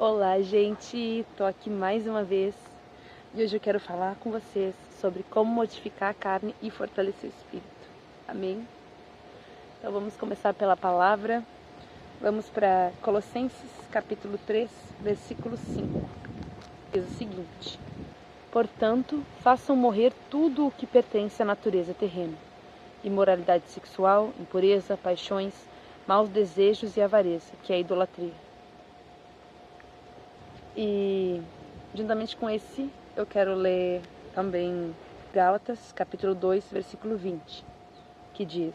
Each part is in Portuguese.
Olá, gente! Tô aqui mais uma vez e hoje eu quero falar com vocês sobre como modificar a carne e fortalecer o espírito. Amém? Então vamos começar pela palavra. Vamos para Colossenses, capítulo 3, versículo 5. Diz o seguinte: Portanto, façam morrer tudo o que pertence à natureza terrena: imoralidade sexual, impureza, paixões, maus desejos e avareza, que é a idolatria. E, juntamente com esse, eu quero ler também Gálatas, capítulo 2, versículo 20, que diz: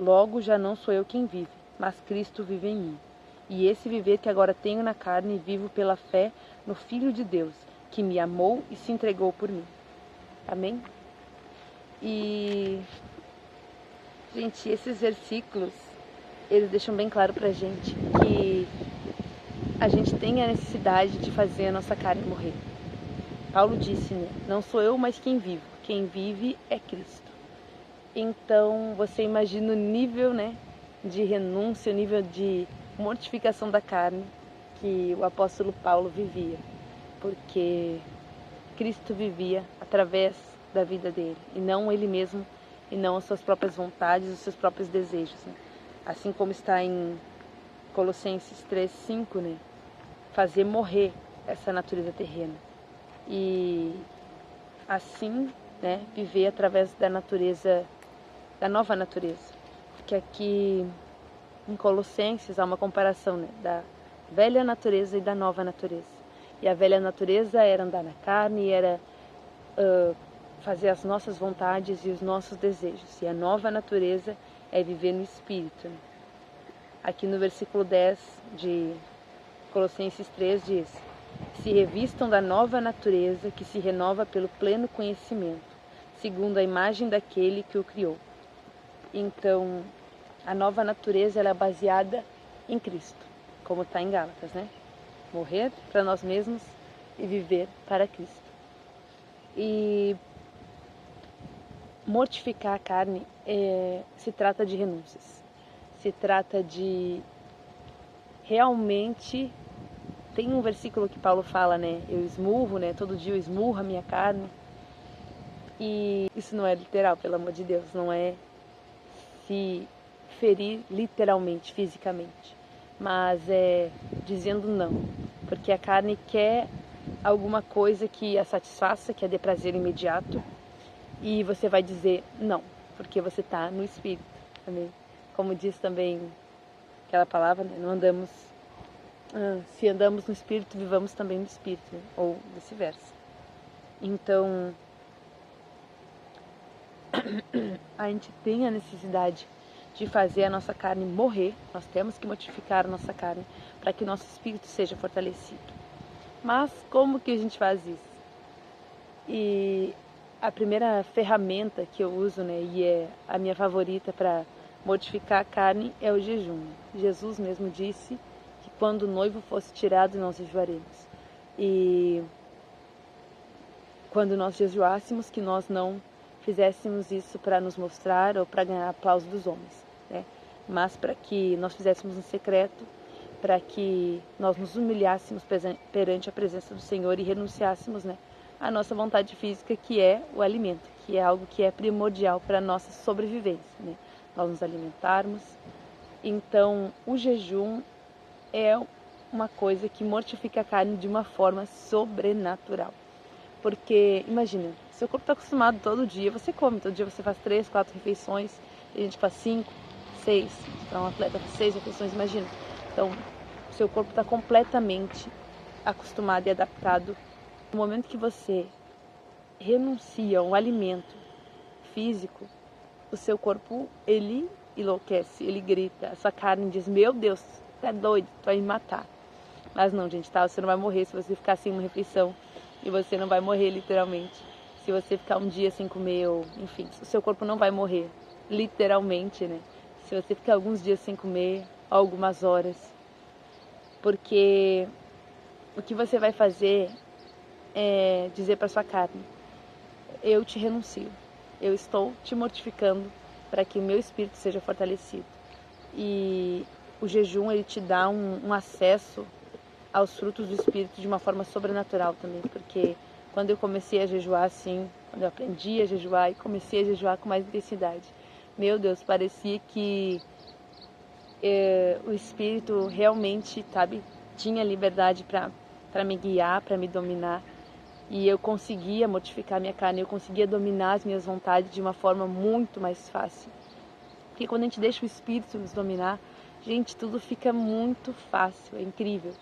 Logo já não sou eu quem vive, mas Cristo vive em mim. E esse viver que agora tenho na carne, vivo pela fé no Filho de Deus, que me amou e se entregou por mim. Amém? E, gente, esses versículos, eles deixam bem claro pra gente que a gente tem a necessidade de fazer a nossa carne morrer. Paulo disse, né? Não sou eu, mas quem vivo. Quem vive é Cristo. Então, você imagina o nível, né, de renúncia, o nível de mortificação da carne que o apóstolo Paulo vivia. Porque Cristo vivia através da vida dele, e não ele mesmo, e não as suas próprias vontades, os seus próprios desejos, né? Assim como está em Colossenses 3:5, né? Fazer morrer essa natureza terrena e assim, né, viver através da natureza, da nova natureza. Porque aqui em Colossenses há uma comparação, né, da velha natureza e da nova natureza. E a velha natureza era andar na carne, era fazer as nossas vontades e os nossos desejos. E a nova natureza é viver no Espírito, né? Aqui no versículo 10 de Colossenses 3 diz: Se revistam da nova natureza que se renova pelo pleno conhecimento, segundo a imagem daquele que o criou. Então, a nova natureza ela é baseada em Cristo, como está em Gálatas, né? Morrer para nós mesmos e viver para Cristo. E mortificar a carne se trata de renúncias. Se trata de realmente... Tem um versículo que Paulo fala, né? Eu esmurro, né? Todo dia eu esmurro a minha carne. E isso não é literal, pelo amor de Deus. Não é se ferir literalmente, fisicamente. Mas é dizendo não. Porque a carne quer alguma coisa que a satisfaça, que a dê prazer imediato. E você vai dizer não, porque você está no Espírito. Amém? Como diz também aquela palavra, né? Não andamos... se andamos no Espírito, vivamos também no Espírito, né? Ou vice-versa. Então, a gente tem a necessidade de fazer a nossa carne morrer. Nós temos que mortificar a nossa carne para que o nosso Espírito seja fortalecido. Mas como que a gente faz isso? E a primeira ferramenta que eu uso, né, e é a minha favorita para mortificar a carne, é o jejum. Jesus mesmo disse: quando o noivo fosse tirado, nós jejuaremos. E quando nós jejuássemos, que nós não fizéssemos isso para nos mostrar ou para ganhar aplauso dos homens, né? Mas para que nós fizéssemos em secreto, para que nós nos humilhássemos perante a presença do Senhor e renunciássemos, né, à nossa vontade física, que é o alimento, que é algo que é primordial para a nossa sobrevivência, né? Nós nos alimentarmos. Então, o jejum é uma coisa que mortifica a carne de uma forma sobrenatural. Porque, imagina, seu corpo está acostumado todo dia, você come, todo dia você faz 3, 4 refeições, tem gente que faz 5, 6, então um atleta faz 6 refeições, imagina. Então, seu corpo está completamente acostumado e adaptado. No momento que você renuncia a um alimento físico, o seu corpo, ele enlouquece, ele grita, a sua carne diz: meu Deus, você é doido, tu vai me matar. Mas não, gente, tá? Você não vai morrer se você ficar sem uma refeição. E você não vai morrer literalmente se você ficar um dia sem comer, ou enfim, o seu corpo não vai morrer literalmente, né? Se você ficar alguns dias sem comer, algumas horas. Porque o que você vai fazer é dizer para sua carne: eu te renuncio, eu estou te mortificando para que o meu espírito seja fortalecido. E o jejum, ele te dá um acesso aos frutos do Espírito de uma forma sobrenatural também, porque quando eu comecei a jejuar assim, quando eu aprendi a jejuar e comecei a jejuar com mais intensidade, meu Deus, parecia que o Espírito realmente, sabe, tinha liberdade para me guiar, para me dominar, e eu conseguia mortificar minha carne, eu conseguia dominar as minhas vontades de uma forma muito mais fácil. Porque quando a gente deixa o Espírito nos dominar, gente, tudo fica muito fácil, é incrível.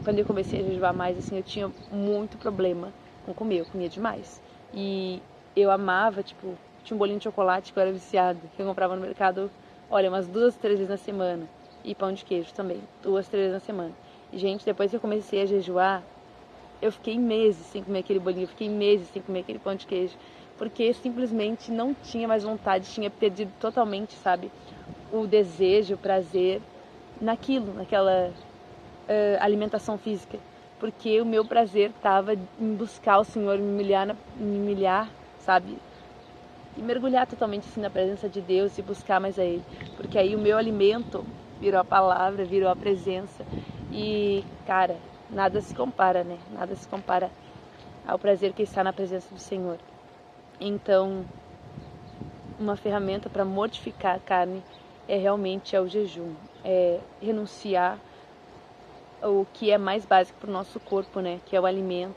Quando eu comecei a jejuar mais, assim, eu tinha muito problema com comer, eu comia demais. E eu amava, tipo, tinha um bolinho de chocolate que eu era viciada, que eu comprava no mercado, olha, umas 2, 3 vezes na semana. E pão de queijo também, 2, 3 vezes na semana. E, gente, depois que eu comecei a jejuar, eu fiquei meses sem comer aquele bolinho, eu fiquei meses sem comer aquele pão de queijo, porque eu simplesmente não tinha mais vontade, tinha perdido totalmente, sabe, o desejo, o prazer naquilo, naquela alimentação física, porque o meu prazer estava em buscar o Senhor, me humilhar, sabe, e mergulhar totalmente assim na presença de Deus e buscar mais a Ele, porque aí o meu alimento virou a palavra, virou a presença, e cara, nada se compara, né? Nada se compara ao prazer que está na presença do Senhor. Então, uma ferramenta para mortificar a carne realmente o jejum, é renunciar o que é mais básico para o nosso corpo, né? Que é o alimento,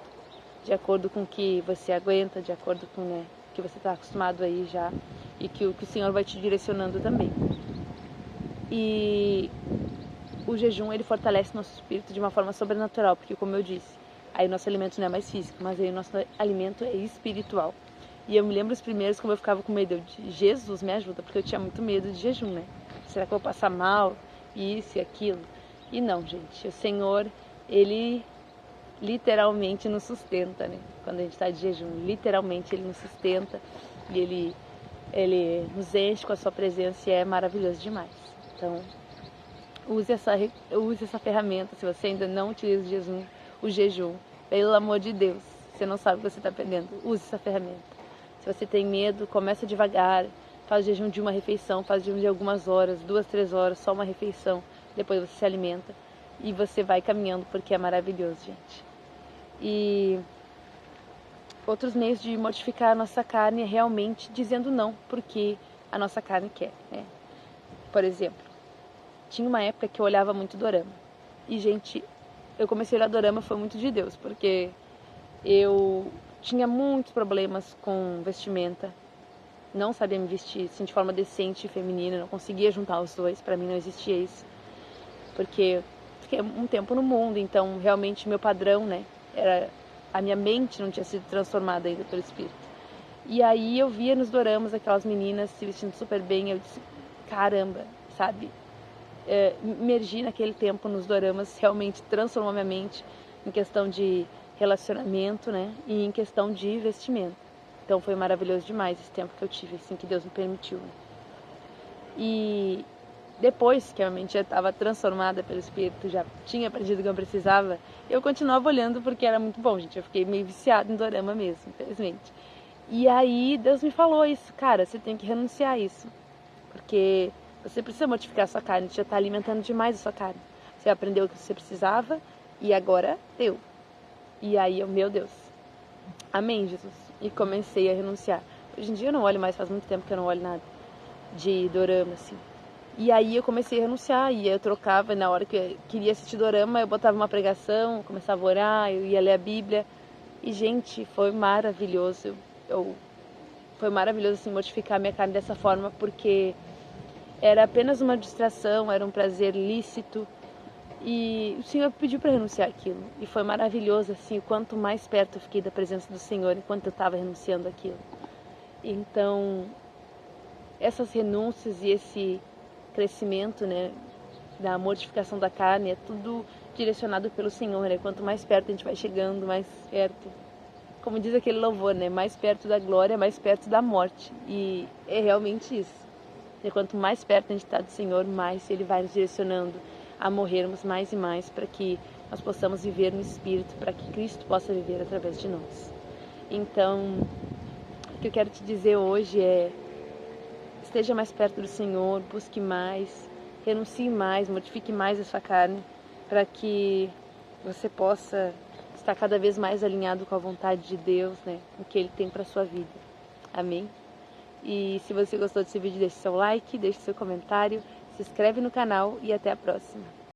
de acordo com o que você aguenta, de acordo com, né, o que você está acostumado aí já, e que o Senhor vai te direcionando também. E o jejum, ele fortalece nosso espírito de uma forma sobrenatural, porque, como eu disse, aí o nosso alimento não é mais físico, mas aí o nosso alimento é espiritual. E eu me lembro os primeiros como eu ficava com medo, Jesus me ajuda, porque eu tinha muito medo de jejum, né? Será que eu vou passar mal, isso e aquilo? E não, gente, o Senhor, Ele literalmente nos sustenta, né? Quando a gente está de jejum, literalmente Ele nos sustenta e Ele nos enche com a sua presença e é maravilhoso demais. Então, use essa ferramenta. Se você ainda não utiliza o jejum, pelo amor de Deus, você não sabe o que você está perdendo, use essa ferramenta. Se você tem medo, começa devagar, faz jejum de uma refeição, faz jejum de algumas horas, 2, 3 horas, só uma refeição, depois você se alimenta e você vai caminhando, porque é maravilhoso, gente. E outros meios de mortificar a nossa carne é realmente dizendo não, porque a nossa carne quer, né? Por exemplo, tinha uma época que eu olhava muito dorama. E, gente, eu comecei a olhar dorama foi muito de Deus, porque eu tinha muitos problemas com vestimenta. Não sabia me vestir assim, de forma decente e feminina, não conseguia juntar os dois, pra mim não existia isso. Porque eu fiquei um tempo no mundo, então realmente meu padrão, né, a minha mente não tinha sido transformada ainda pelo Espírito. E aí eu via nos doramas aquelas meninas se vestindo super bem, eu disse, caramba, sabe? Imergir naquele tempo nos doramas realmente transformou minha mente em questão de relacionamento, né, e em questão de vestimento. Então foi maravilhoso demais esse tempo que eu tive, assim, que Deus me permitiu. E depois que a mente já estava transformada pelo Espírito, já tinha aprendido o que eu precisava, eu continuava olhando porque era muito bom, gente. Eu fiquei meio viciada em dorama mesmo, infelizmente. E aí Deus me falou isso, cara, você tem que renunciar a isso, porque você precisa mortificar a sua carne, você já está alimentando demais a sua carne. Você aprendeu o que você precisava e agora deu. E aí meu Deus, amém, Jesus. E comecei a renunciar. Hoje em dia eu não olho mais, faz muito tempo que eu não olho nada de dorama, assim. E aí eu comecei a renunciar, e eu trocava, na hora que eu queria assistir dorama, eu botava uma pregação, começava a orar, eu ia ler a Bíblia. E, gente, foi maravilhoso. Foi maravilhoso, assim, mortificar minha carne dessa forma, porque era apenas uma distração, era um prazer lícito. E o Senhor pediu para renunciar aquilo. E foi maravilhoso, assim, o quanto mais perto eu fiquei da presença do Senhor enquanto eu estava renunciando aquilo. Então, essas renúncias e esse crescimento, né, da mortificação da carne, é tudo direcionado pelo Senhor, né? Quanto mais perto a gente vai chegando, mais perto, como diz aquele louvor, né, mais perto da glória, mais perto da morte. E é realmente isso. E quanto mais perto a gente está do Senhor, mais Ele vai nos direcionando a morrermos mais e mais, para que nós possamos viver no Espírito, para que Cristo possa viver através de nós. Então, o que eu quero te dizer hoje é: esteja mais perto do Senhor, busque mais, renuncie mais, mortifique mais a sua carne, para que você possa estar cada vez mais alinhado com a vontade de Deus, né? O que Ele tem para sua vida. Amém? E se você gostou desse vídeo, deixe seu like, deixe seu comentário, se inscreve no canal e até a próxima.